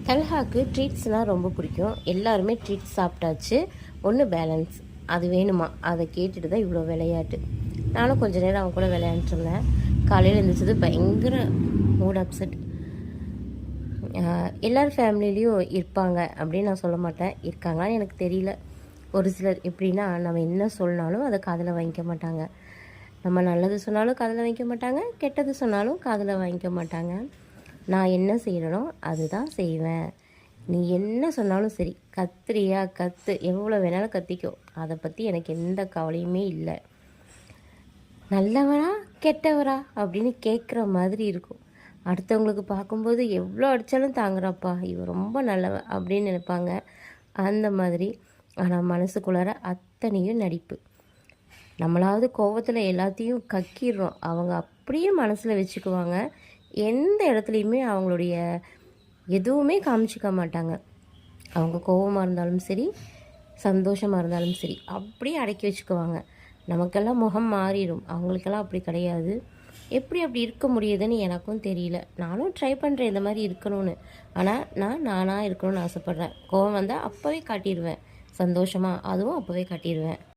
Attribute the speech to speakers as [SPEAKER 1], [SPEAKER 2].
[SPEAKER 1] தல்ஹாக்கு ட்ரீட்ஸ்னால் ரொம்ப பிடிக்கும். எல்லாருமே ட்ரீட்ஸ் சாப்பிட்டாச்சு. ஒன்று பேலன்ஸ் அது வேணுமா, அதை கேட்டுட்டு தான் இவ்வளோ விளையாட்டு. நானும் கொஞ்சம் நேரம் அவன் கூட விளையாண்டுருந்தேன். காலையில் எழுந்திரிச்சது பயங்கர மூட் அப்செட். எல்லார் ஃபேமிலிலையும் இருப்பாங்க அப்படின்னு நான் சொல்ல மாட்டேன். இருக்காங்களான்னு எனக்கு தெரியல. ஒரு சிலர் எப்படின்னா, நம்ம என்ன சொன்னாலும் அதை காதில் வாங்கிக்க மாட்டாங்க. நம்ம நல்லது சொன்னாலும் காதில் வாங்கிக்க மாட்டாங்க, கெட்டது சொன்னாலும் காதில் வாங்கிக்க மாட்டாங்க. நான் என்ன செய்கிறனோ அதுதான் செய்வேன். நீ என்ன சொன்னாலும் சரி, கத்துறியா கத்து, எவ்வளோ வேணாலும் கத்திக்கோ, அதை பற்றி எனக்கு எந்த கவலையுமே இல்லை. நல்லவரா கெட்டவரா அப்படின்னு கேட்குற மாதிரி இருக்கும். அடுத்தவங்களுக்கு பார்க்கும்போது எவ்வளோ அடித்தாலும் தாங்குறாப்பா, இவன் ரொம்ப நல்லவ அப்படின்னு நினைப்பாங்க. அந்த மாதிரி. ஆனால் மனசுக்குள்ளார அத்தனையும் நடிப்பு. நம்மளாவது கோவத்தில் எல்லாத்தையும் கக்கிடுறோம், அவங்க அப்படியே மனசில் வச்சுக்குவாங்க. எந்த இடத்துலையுமே அவங்களுடைய எதுவுமே காமிச்சிக்க மாட்டாங்க. அவங்க கோவமாக இருந்தாலும் சரி, சந்தோஷமாக இருந்தாலும் சரி, அப்படியே அடக்கி வச்சுக்குவாங்க. நமக்கெல்லாம் முகம் மாறிடும், அவங்களுக்கெல்லாம் அப்படி கிடையாது. எப்படி அப்படி இருக்க முடியுதுன்னு எனக்கும் தெரியல. நானும் ட்ரை பண்ணுறேன் இந்த மாதிரி இருக்கணும்னு. ஆனால் நானாக இருக்கணும்னு ஆசைப்பட்றேன். கோவம் வந்தால் அப்போவே காட்டிடுவேன். சந்தோஷமாக அதுவும் அப்போவே காட்டிடுவேன்.